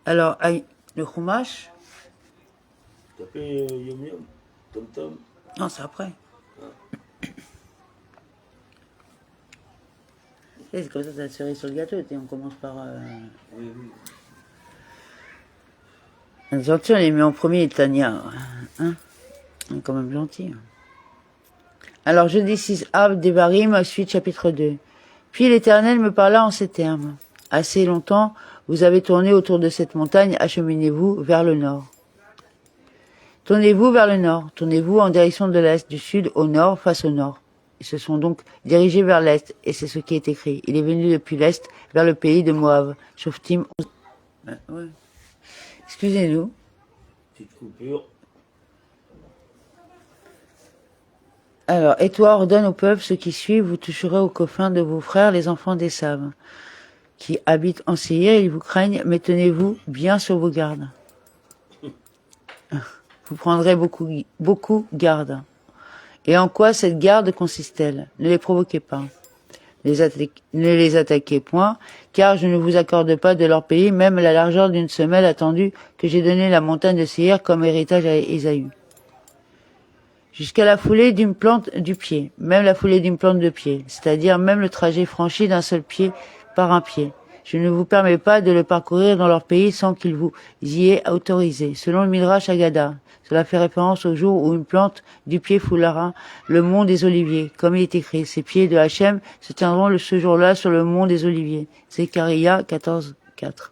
Alors, le chumash, T'as fait Yom Yom, Tom Tom. non, c'est après. C'est comme ça, t'as la cerise sur le gâteau. On commence par. Oui, oui. Gentil, on les met en premier, Tania. Hein, on est quand même gentil. Alors, jeudi 6 Av, Devarim, suite chapitre 2. Puis l'Éternel me parla en ces termes. Assez longtemps, vous avez tourné autour de cette montagne, acheminez-vous vers le nord. Tournez-vous vers le nord, tournez-vous en direction de l'est, du sud au nord, face au nord. Ils se sont donc dirigés vers l'est, et c'est ce qui est écrit. Il est venu depuis l'est, vers le pays de Moab. Shoftim. Ouais. Excusez-nous. Petite coupure. Alors, et toi ordonne au peuple ce qui suit, vous toucherez aux coffins de vos frères, les enfants d'Esav, qui habitent en Séir, ils vous craignent, mais tenez-vous bien sur vos gardes. Vous prendrez beaucoup garde. Et en quoi cette garde consiste-t-elle? Ne les provoquez pas. Ne les attaquez point, car je ne vous accorde pas de leur pays, même la largeur d'une semelle attendue que j'ai donné la montagne de Séir comme héritage à Ésaü. Jusqu'à la foulée d'une plante du pied, même la foulée d'une plante de pied, c'est-à-dire même le trajet franchi d'un seul pied par un pied. Je ne vous permets pas de le parcourir dans leur pays sans qu'il vous y ait autorisé. Selon le Midrash Agada, cela fait référence au jour où une plante du pied foulera le mont des Oliviers. Comme il est écrit, ces pieds de Hachem se tiendront ce jour-là sur le mont des Oliviers. Zechariah 14:4.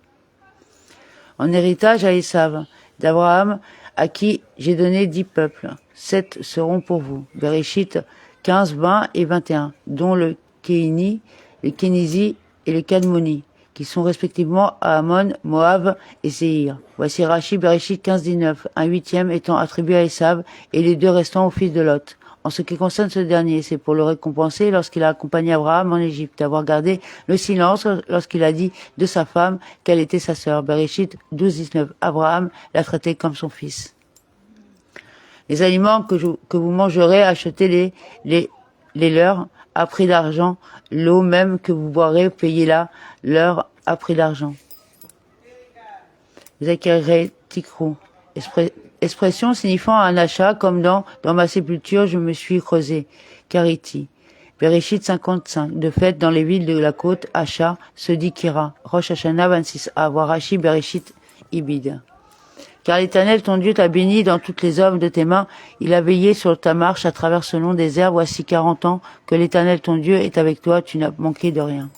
En héritage à Esav, d'Abraham, à qui j'ai donné 10 peuples. 7 seront pour vous. Bereshit 15, 20 et 21, dont le Kéini, le Kénizi et le Kadmoni, qui sont respectivement à Ammon, Moab et Séhir. Voici Rashi, Bereshit 15, 19, un huitième étant attribué à Esav et les deux restants au fils de Lot. En ce qui concerne ce dernier, c'est pour le récompenser lorsqu'il a accompagné Abraham en Égypte, d'avoir gardé le silence lorsqu'il a dit de sa femme qu'elle était sa sœur. Bereshit 12, 19. Abraham l'a traité comme son fils. Les aliments que vous mangerez, achetez-les leurs à prix d'argent. L'eau même que vous boirez, payez-la leur à prix d'argent. Vous acquérerez tikrou. Expression signifiant un achat, comme dans ma sépulture, je me suis creusé. Kariti. Bereshit 55. De fait, dans les villes de la côte, Achat se dit Kira. Rosh Hashanah 26. Rashi, Bereshit, Ibid. Car l'Éternel, ton Dieu, t'a béni dans toutes les œuvres de tes mains. Il a veillé sur ta marche à travers ce long désert. Voici 40 ans que l'Éternel, ton Dieu, est avec toi. Tu n'as manqué de rien.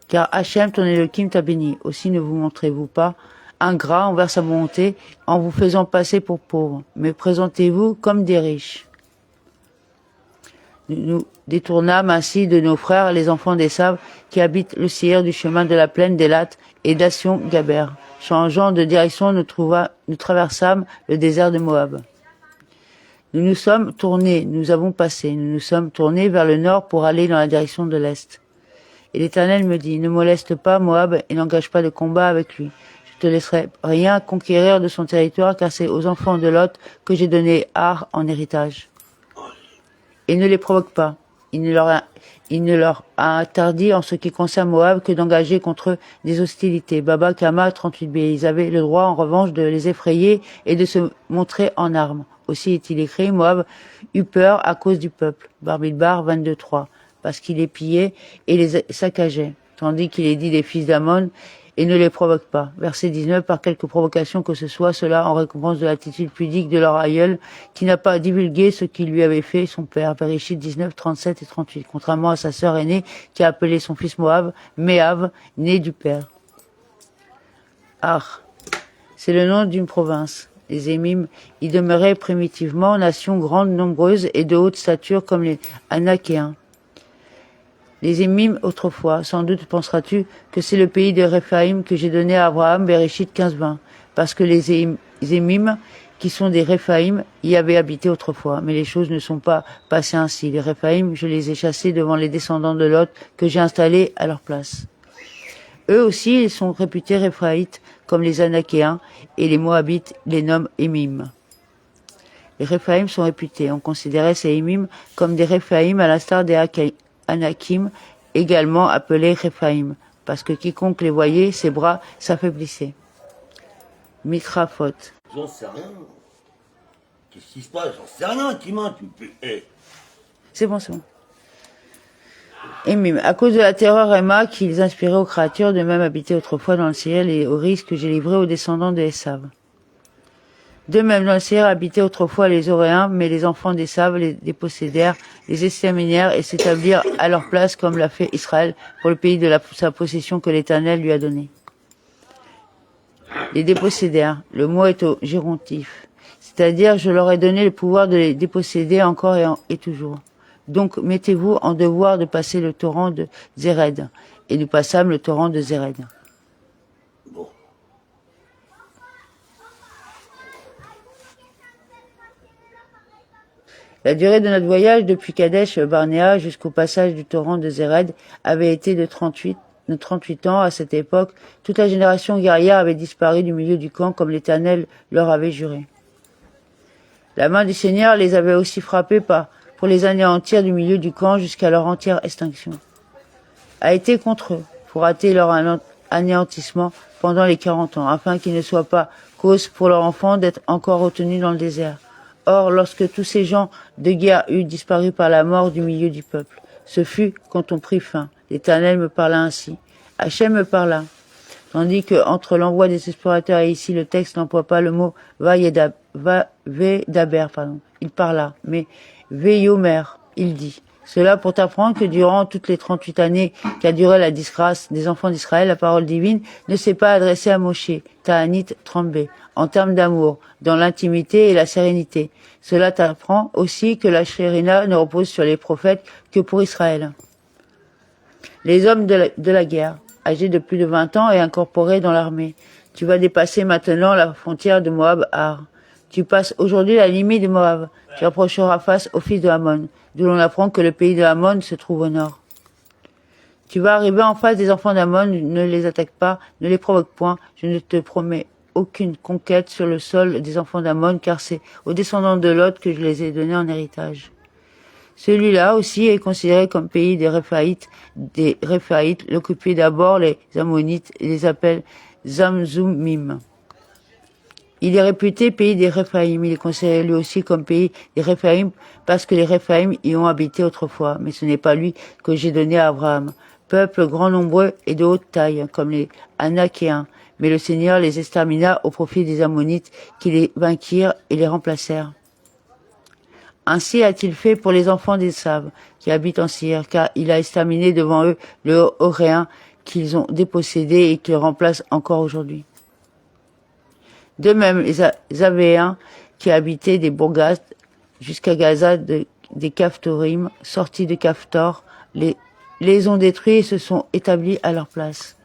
Car Hachem, ton Elohim, t'a béni. Aussi ne vous montrez-vous pas ingrat envers sa bonté en vous faisant passer pour pauvres, mais présentez-vous comme des riches. Nous détournâmes ainsi de nos frères, les enfants d'Esav, qui habitent le Séhir du chemin de la plaine d'Élat et d'Assion-Gaber. Changeant de direction, nous traversâmes le désert de Moab. Nous nous sommes tournés vers le nord pour aller dans la direction de l'est. Et l'Éternel me dit, ne moleste pas Moab et n'engage pas de combat avec lui. Je te laisserai rien conquérir de son territoire, car c'est aux enfants de Lot que j'ai donné Ar en héritage. Et ne les provoque pas. Il ne leur a interdit en ce qui concerne Moab que d'engager contre eux des hostilités. Baba Kama 38b. Ils avaient le droit en revanche de les effrayer et de se montrer en armes. Aussi est-il écrit, Moab eut peur à cause du peuple. Bamidbar 22:3. Parce qu'il les pillait et les saccageait. Tandis qu'il est dit des fils d'Ammon, et ne les provoque pas. Verset 19, par quelque provocation que ce soit, cela en récompense de l'attitude pudique de leur aïeul, qui n'a pas divulgué ce qu'il lui avait fait son père. Bereshit 19, 37 et 38. Contrairement à sa sœur aînée, qui a appelé son fils Moab, Méav, né du père. Ar, c'est le nom d'une province. Les Émim y demeuraient primitivement, nation grande, nombreuse et de haute stature comme les Anakéens. Les Émim autrefois, sans doute penseras-tu que c'est le pays de Réphaïm que j'ai donné à Abraham, Bereshit 15-20, parce que les Émim, qui sont des Réphaïm, y avaient habité autrefois. Mais les choses ne sont pas passées ainsi. Les Réphaïm, je les ai chassés devant les descendants de Lot, que j'ai installés à leur place. Eux aussi, ils sont réputés Réphaïtes, comme les Anakéens, et les Moabites les nomment Émim. Les Réphaïm sont réputés. On considérait ces Émim comme des Réphaïm à l'instar des Anakim, également appelés Réphaïm. parce que quiconque les voyait, ses bras s'affaiblissaient. Mitrafot. J'en sais rien. Qu'est-ce qui se passe? J'en sais rien, Timin, tu peux. Hey. C'est bon, c'est bon. Et mime, à cause de la terreur Emma qu'ils inspiraient aux créatures de même habiter autrefois dans le ciel et au risque que j'ai livré aux descendants de Esav. De même dans le ciel habitaient autrefois les Oréens, mais les enfants d'Esav les dépossédèrent, les exterminèrent et s'établirent à leur place comme l'a fait Israël pour le pays de sa possession que l'Éternel lui a donné. Les dépossédèrent, le mot est au gérontif, c'est-à-dire je leur ai donné le pouvoir de les déposséder encore et toujours. Donc mettez-vous en devoir de passer le torrent de Zéred. Et nous passâmes le torrent de Zéred. Bon. La durée de notre voyage depuis Kadesh Barnéa jusqu'au passage du torrent de Zéred avait été de 38 ans. À cette époque, toute la génération guerrière avait disparu du milieu du camp comme l'Éternel leur avait juré. La main du Seigneur les avait aussi frappés pour les anéantir du milieu du camp jusqu'à leur entière extinction. A été contre eux, pour hâter leur anéantissement pendant les 40 ans, afin qu'ils ne soient pas cause pour leurs enfants d'être encore retenus dans le désert. Or, lorsque tous ces gens de guerre eurent disparu par la mort du milieu du peuple, ce fut quand on prit fin. L'Éternel me parla ainsi. Hachem me parla. Tandis que entre l'envoi des explorateurs et ici le texte n'emploie pas le mot Vedaber, il parla, mais Veyomer, il dit. Cela pour t'apprendre que durant toutes les 38 années qu'a duré la disgrâce des enfants d'Israël, la parole divine ne s'est pas adressée à Moshe, Ta'anit Trembé, en termes d'amour, dans l'intimité et la sérénité. Cela t'apprend aussi que la Shérina ne repose sur les prophètes que pour Israël. Les hommes de la guerre, âgés de plus de 20 ans et incorporés dans l'armée. Tu vas dépasser maintenant la frontière de Moab-Har. Tu passes aujourd'hui la limite de Moab. Tu approcheras face au fils de Ammon, d'où l'on apprend que le pays de Ammon se trouve au nord. Tu vas arriver en face des enfants d'Ammon, ne les attaque pas, ne les provoque point. Je ne te promets aucune conquête sur le sol des enfants d'Ammon, car c'est aux descendants de Lot que je les ai donnés en héritage. Celui-là aussi est considéré comme pays des Réphaïtes. Des Réphaïtes l'occupaient d'abord les Ammonites et les appellent Zamzumim. Il est réputé pays des Réphaïm. Il est considéré lui aussi comme pays des Réphaïm parce que les Réphaïm y ont habité autrefois. Mais ce n'est pas lui que j'ai donné à Abraham. Peuple grand nombreux et de haute taille, comme les Anakéens. Mais le Seigneur les extermina au profit des Ammonites qui les vainquirent et les remplacèrent. Ainsi a-t-il fait pour les enfants d'Esav qui habitent en Syrie, car il a exterminé devant eux le Horéen qu'ils ont dépossédé et qu'ils remplacent encore aujourd'hui. De même, les Avéens qui habitaient des Bourgastes jusqu'à Gaza des Caphtorim, sortis de Caphtor, les ont détruits et se sont établis à leur place.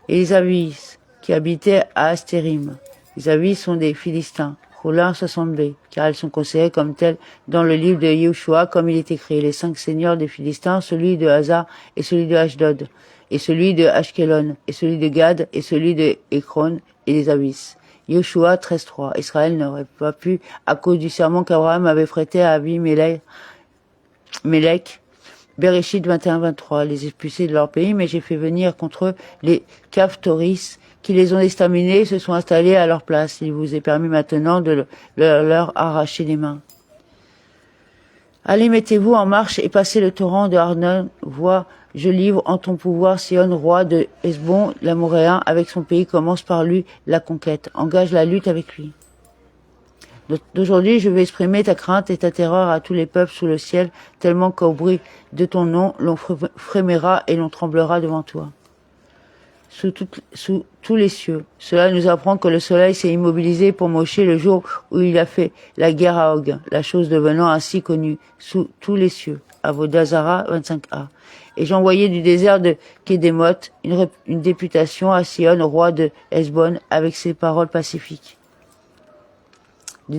Et les Avis qui habitaient à Astérim. Les Avis sont des Philistins. Roulin 60b, car elles sont considérées comme telles dans le livre de Yehoshua, comme il est écrit, les 5 seigneurs des Philistins, celui de Hazar et celui de Ashdod, et celui de Ashkelon, et celui de Gad, et celui de Ekron, et les Avis. Yehoshua 13.3, Israël n'aurait pas pu, à cause du serment qu'Abraham avait prêté à Abimelech, Bereshit 21-23, les expulser de leur pays, mais j'ai fait venir contre eux les Caphtoris, qui les ont exterminés et se sont installés à leur place. Il vous est permis maintenant de leur arracher les mains. Allez, mettez-vous en marche et passez le torrent de Arnon. Vois, je livre en ton pouvoir Sion, roi de Hesbon, l'Amoréen, avec son pays, commence par lui la conquête. Engage la lutte avec lui. D'aujourd'hui, je vais exprimer ta crainte et ta terreur à tous les peuples sous le ciel, tellement qu'au bruit de ton nom, l'on frémira et l'on tremblera devant toi. Sous tous les cieux. Cela nous apprend que le soleil s'est immobilisé pour Moshe le jour où il a fait la guerre à Og, la chose devenant ainsi connue sous tous les cieux. Avodazara 25a. Et j'envoyai du désert de Kédémoth une députation à Sion, roi de Hesbon, avec ses paroles pacifiques. Du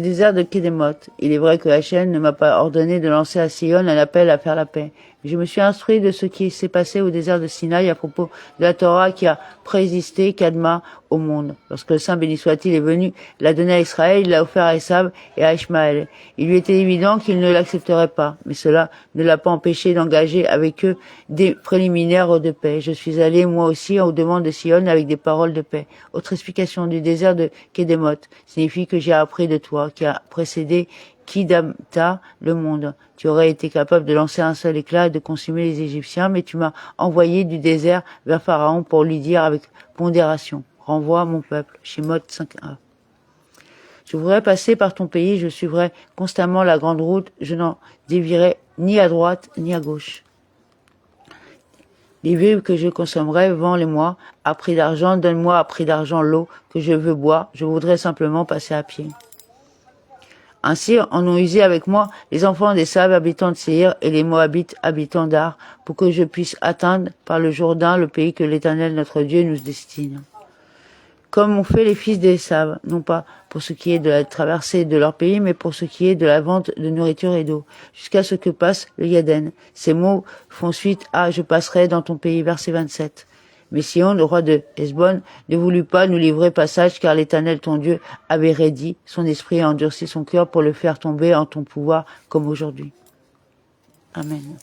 désert de Kédémoth. Il est vrai que Hachem ne m'a pas ordonné de lancer à Sion un appel à faire la paix. Je me suis instruit de ce qui s'est passé au désert de Sinaï à propos de la Torah qui a préexisté qu'Adma au monde. Lorsque le Saint béni soit-il est venu, l'a donné à Israël, il l'a offert à Esav et à Ishmaël. Il lui était évident qu'il ne l'accepterait pas, mais cela ne l'a pas empêché d'engager avec eux des préliminaires de paix. Je suis allé moi aussi aux demandes de Sion avec des paroles de paix. Autre explication du désert de Kédémoth signifie que j'ai appris de toi, qui a précédé Kidamta, le monde. Tu aurais été capable de lancer un seul éclat et de consumer les Égyptiens, mais tu m'as envoyé du désert vers Pharaon pour lui dire avec pondération, renvoie mon peuple. Shemot 5a. Je voudrais passer par ton pays, je suivrai constamment la grande route, je n'en dévierai ni à droite ni à gauche. Les vivres que je consommerai, vends-les-moi, à prix d'argent, donne-moi à prix d'argent l'eau que je veux boire, je voudrais simplement passer à pied. Ainsi en ont usé avec moi les enfants des Saves habitants de Séhir et les Moabites habitants d'Ar, pour que je puisse atteindre par le Jourdain le pays que l'Éternel notre Dieu nous destine. Comme ont fait les fils des Saves, non pas pour ce qui est de la traversée de leur pays, mais pour ce qui est de la vente de nourriture et d'eau, jusqu'à ce que passe le Yaden. Ces mots font suite à « Je passerai dans ton pays », verset 27. Mais Sion, le roi de Hesbon, ne voulut pas nous livrer passage, car l'Éternel ton Dieu avait raidi son esprit et endurci son cœur pour le faire tomber en ton pouvoir comme aujourd'hui. Amen.